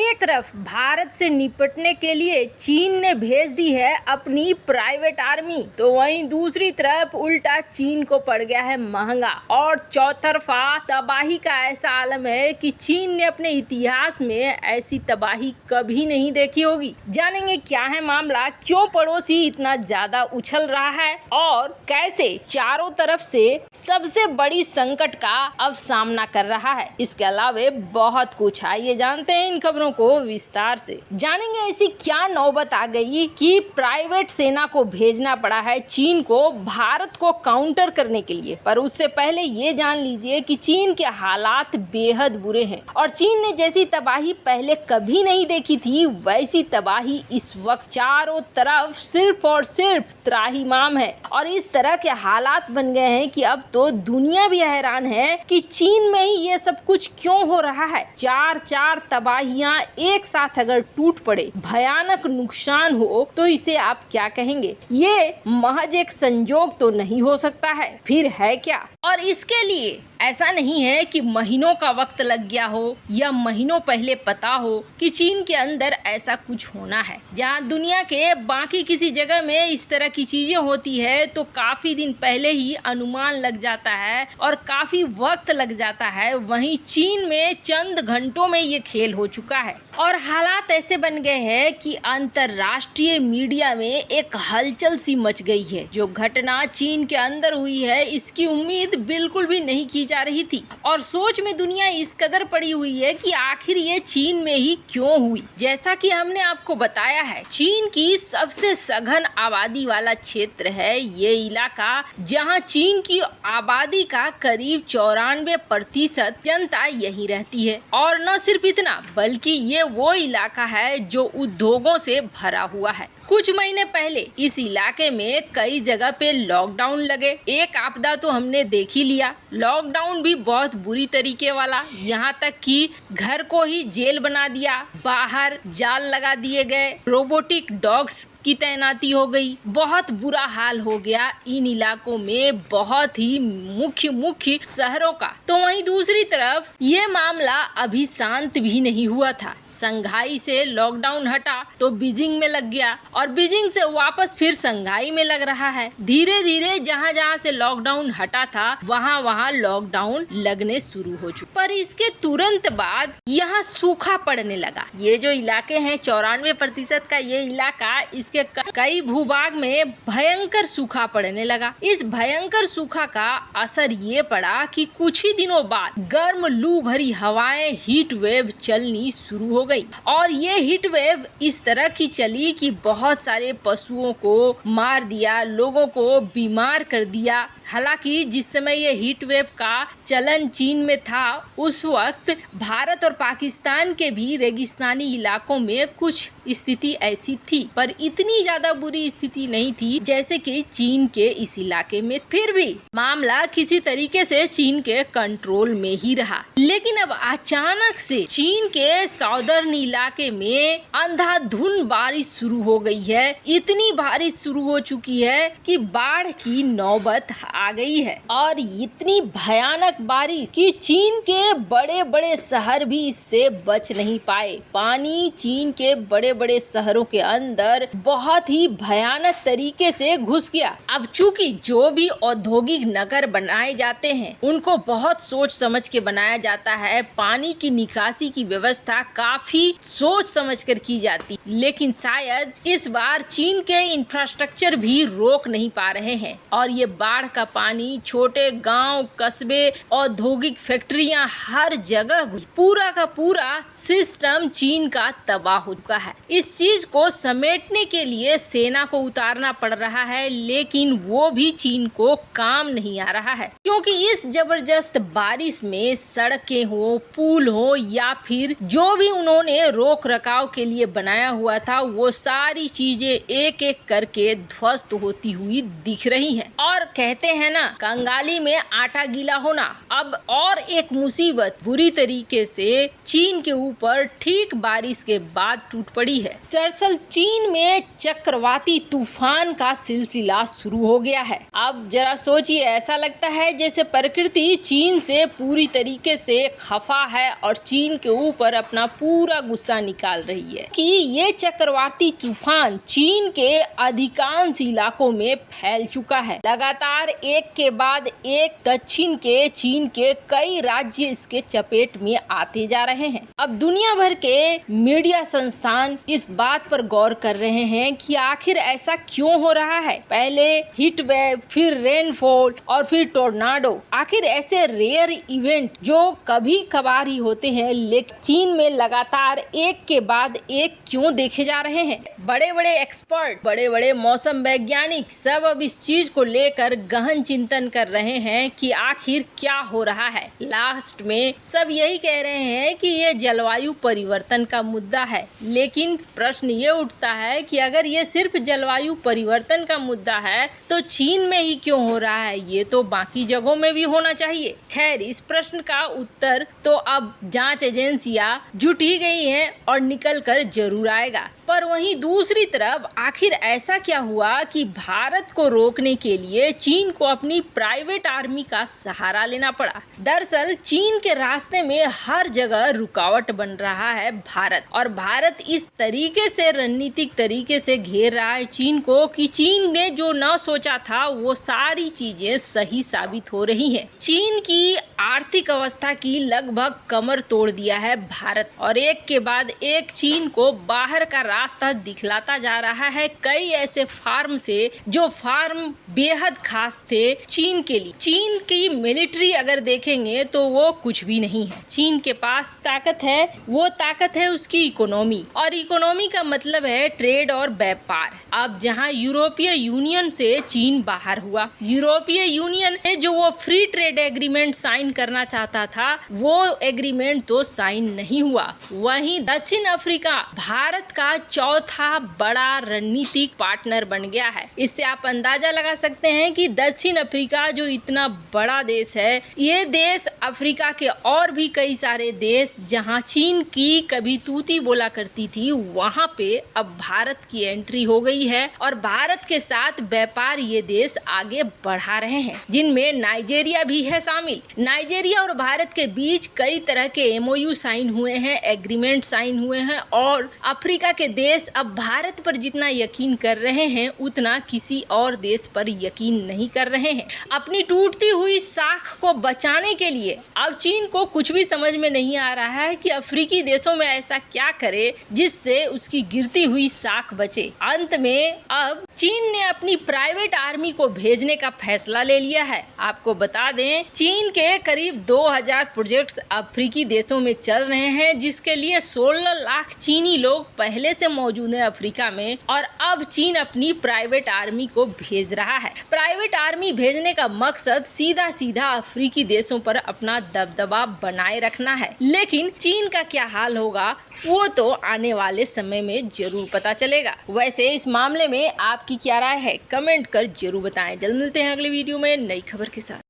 एक तरफ भारत से निपटने के लिए चीन ने भेज दी है अपनी प्राइवेट आर्मी, तो वहीं दूसरी तरफ उल्टा चीन को पड़ गया है महंगा और चौतरफा तबाही का ऐसा आलम है कि चीन ने अपने इतिहास में ऐसी तबाही कभी नहीं देखी होगी। जानेंगे क्या है मामला, क्यों पड़ोसी इतना ज्यादा उछल रहा है और कैसे चारों तरफ से सबसे बड़ी संकट का अब सामना कर रहा है। इसके अलावा बहुत कुछ, आइए जानते हैं इन खबरों को विस्तार से। जानेंगे ऐसी क्या नौबत आ गई कि प्राइवेट सेना को भेजना पड़ा है चीन को भारत को काउंटर करने के लिए। पर उससे पहले ये जान लीजिए कि चीन के हालात बेहद बुरे हैं और चीन ने जैसी तबाही पहले कभी नहीं देखी थी वैसी तबाही इस वक्त चारों तरफ सिर्फ और सिर्फ त्राहिमाम है। और इस तरह के हालात बन गए हैं कि अब तो दुनिया भी हैरान है कि चीन में ही ये सब कुछ क्यों हो रहा है। चार तबाहियां एक साथ अगर टूट पड़े, भयानक नुकसान हो, तो इसे आप क्या कहेंगे? ये महज एक संजोग तो नहीं हो सकता है, फिर है क्या? और इसके लिए ऐसा नहीं है कि महीनों का वक्त लग गया हो या महीनों पहले पता हो कि चीन के अंदर ऐसा कुछ होना है। जहां दुनिया के बाकी किसी जगह में इस तरह की चीजें होती है तो काफी दिन पहले ही अनुमान लग जाता है और काफी वक्त लग जाता है, वहीं चीन में चंद घंटों में ये खेल हो चुका है। और हालात ऐसे बन गए हैं कि अंतरराष्ट्रीय मीडिया में एक हलचल सी मच गई है। जो घटना चीन के अंदर हुई है इसकी उम्मीद बिल्कुल भी नहीं की जा रही थी और सोच में दुनिया इस कदर पड़ी हुई है कि आखिर ये चीन में ही क्यों हुई। जैसा कि हमने आपको बताया है, चीन की सबसे सघन आबादी वाला क्षेत्र है ये इलाका, जहां चीन की आबादी का करीब 94% जनता यहीं रहती है। और न सिर्फ इतना, बल्कि ये वो इलाका है जो उद्योगों से भरा हुआ है। कुछ महीने पहले इस इलाके में कई जगह पे लॉकडाउन लगे। एक आपदा तो हमने देख ही लिया, लॉकडाउन भी बहुत बुरी तरीके वाला, यहाँ तक कि घर को ही जेल बना दिया, बाहर जाल लगा दिए गए, रोबोटिक डॉग्स की तैनाती हो गई। बहुत बुरा हाल हो गया इन इलाकों में, बहुत ही मुख्य शहरों का। तो वहीं दूसरी तरफ ये मामला अभी शांत भी नहीं हुआ था। संघाई से लॉकडाउन हटा तो बीजिंग में लग गया और बीजिंग से वापस फिर संघाई में लग रहा है। धीरे धीरे जहां से लॉकडाउन हटा था वहां लॉकडाउन लगने शुरू हो चुके। पर इसके तुरंत बाद यहाँ सूखा पड़ने लगा। ये जो इलाके हैं 94% का ये इलाका, इसके कई भूभाग में भयंकर सूखा पड़ने लगा। इस भयंकर सूखा का असर ये पड़ा कि कुछ ही दिनों बाद गर्म लू भरी हवाएं, हीट वेव चलनी शुरू हो गई। और ये हीट वेव इस तरह की चली कि बहुत सारे पशुओं को मार दिया, लोगों को बीमार कर दिया। हालांकि जिस समय ये हीट वेव का चलन चीन में था उस वक्त भारत और पाकिस्तान के भी रेगिस्तानी इलाकों में कुछ स्थिति ऐसी थी, पर इतनी ज्यादा बुरी स्थिति नहीं थी जैसे कि चीन के इस इलाके में। फिर भी मामला किसी तरीके से चीन के कंट्रोल में ही रहा। लेकिन अब अचानक से चीन के सौदर्न इलाके में अंधाधुंध बारिश शुरू हो गई है। इतनी बारिश शुरू हो चुकी है कि बाढ़ की नौबत आ गई है और इतनी भयानक बारिश कि चीन के बड़े बड़े शहर भी इससे बच नहीं पाए। पानी चीन के बड़े बड़े शहरों के अंदर बहुत ही भयानक तरीके से घुस गया। अब चूंकि जो भी औद्योगिक नगर बनाए जाते हैं उनको बहुत सोच समझ के बनाया जाता है, पानी की निकासी की व्यवस्था काफी सोच समझ कर की जाती, लेकिन शायद इस बार चीन के इंफ्रास्ट्रक्चर भी रोक नहीं पा रहे हैं और ये बाढ़ का पानी छोटे गांव, कस्बे, औद्योगिक फैक्ट्रियां, हर जगह पूरा का पूरा सिस्टम चीन का तबाह हो चुका है। इस चीज को समेटने के लिए सेना को उतारना पड़ रहा है, लेकिन वो भी चीन को काम नहीं आ रहा है, क्योंकि इस जबरदस्त बारिश में सड़कें हो, पुल हो या फिर जो भी उन्होंने रोक रखाव के लिए बनाया हुआ था वो सारी चीजें एक एक करके ध्वस्त होती हुई दिख रही हैं। और कहते हैं ना, कंगाली में आटा गीला होना। अब और एक मुसीबत बुरी तरीके से चीन के ऊपर ठीक बारिश के बाद टूट पड़ी है। दरअसल चीन में चक्रवाती तूफान का सिलसिला शुरू हो गया है। अब जरा सोचिए, ऐसा लगता है जैसे प्रकृति चीन से पूरी तरीके से खफा है और चीन के ऊपर अपना पूरा गुस्सा निकाल रही है कि ये चक्रवाती तूफान चीन के अधिकांश इलाकों में फैल चुका है। लगातार एक के बाद एक दक्षिण के चीन के कई राज्य इसके चपेट में आते जा रहे हैं। अब दुनिया भर के मीडिया संस्थान इस बात पर गौर कर रहे हैं कि आखिर ऐसा क्यों हो रहा है। पहले हीट वेव, फिर रेनफॉल और फिर टोर्नाडो। आखिर ऐसे रेयर इवेंट जो कभी कभार ही होते हैं, लेकिन चीन में लगातार एक के बाद एक क्यों देखे जा रहे हैं। बड़े बड़े एक्सपर्ट, बड़े बड़े मौसम वैज्ञानिक सब अब इस चीज को लेकर गहन चिंतन कर रहे हैं कि आखिर क्या हो रहा है। लास्ट में सब यही कह रहे हैं कि ये जलवायु परिवर्तन का मुद्दा है। लेकिन प्रश्न ये उठता है कि अगर ये सिर्फ जलवायु परिवर्तन का मुद्दा है तो चीन में ही क्यों हो रहा है, ये तो बाकी जगहों में भी होना चाहिए। खैर, इस प्रश्न का उत्तर तो अब जांच एजेंसियां जुट ही गई हैं और निकल कर जरूर आएगा। पर वहीं दूसरी तरफ आखिर ऐसा क्या हुआ कि भारत को रोकने के लिए चीन को अपनी प्राइवेट आर्मी का सहारा लेना पड़ा। दरअसल चीन के रास्ते में हर जगह रुकावट बन रहा है भारत, और भारत इस तरीके से रणनीतिक तरीके से घेर रहा है चीन को कि चीन ने जो न सोचा था वो सारी चीजें सही साबित हो रही हैं। चीन की आर्थिक अवस्था की लगभग कमर तोड़ दिया है भारत, और एक के बाद एक चीन को बाहर का रास्ता दिखलाता जा रहा है। कई ऐसे फार्म से जो फार्म बेहद खास थे चीन के लिए। चीन की मिलिट्री अगर देखेंगे तो वो कुछ भी नहीं है। चीन के पास ताकत है, वो ताकत है उसकी इकोनॉमी, और इकोनॉमी का मतलब है ट्रेड और व्यापार। अब जहां यूरोपीय यूनियन से चीन बाहर हुआ, यूरोपीय यूनियन ने जो वो फ्री ट्रेड एग्रीमेंट साइन करना चाहता था वो एग्रीमेंट तो साइन नहीं हुआ। वहीं दक्षिण अफ्रीका भारत का चौथा बड़ा रणनीतिक पार्टनर बन गया है। इससे आप अंदाजा लगा सकते हैं कि दक्षिण अफ्रीका जो इतना बड़ा देश है, ये देश अफ्रीका के और भी कई सारे देश जहां चीन की कभी तूती बोला करती थी, वहां पे अब भारत की एंट्री हो गई है और भारत के साथ व्यापार ये देश आगे बढ़ा रहे हैं, जिनमें नाइजीरिया भी है शामिल। नाइजीरिया और भारत के बीच कई तरह के MOU साइन हुए हैं, एग्रीमेंट साइन हुए हैं, और अफ्रीका के देश अब भारत पर जितना यकीन कर रहे हैं उतना किसी और देश पर यकीन नहीं कर रहे हैं। अपनी टूटती हुई साख को बचाने के लिए अब चीन को कुछ भी समझ में नहीं आ रहा है कि अफ्रीकी देशों में ऐसा क्या करे जिससे उसकी गिरती हुई साख बचे। अंत में अब चीन ने अपनी प्राइवेट आर्मी को भेजने का फैसला ले लिया है। आपको बता दें, चीन के करीब 2000 प्रोजेक्ट्स अफ्रीकी देशों में चल रहे हैं, जिसके लिए 16 लाख चीनी लोग पहले से मौजूद है अफ्रीका में, और अब चीन अपनी प्राइवेट आर्मी को भेज रहा है। प्राइवेट आर्मी भेजने का मकसद सीधा सीधा अफ्रीकी देशों पर अपना दबदबा बनाए रखना है। लेकिन चीन का क्या हाल होगा वो तो आने वाले समय में जरूर पता चलेगा। वैसे इस मामले में आपकी क्या राय है, कमेंट कर जरूर बताएं। जल्द मिलते हैं अगले वीडियो में नई खबर के साथ।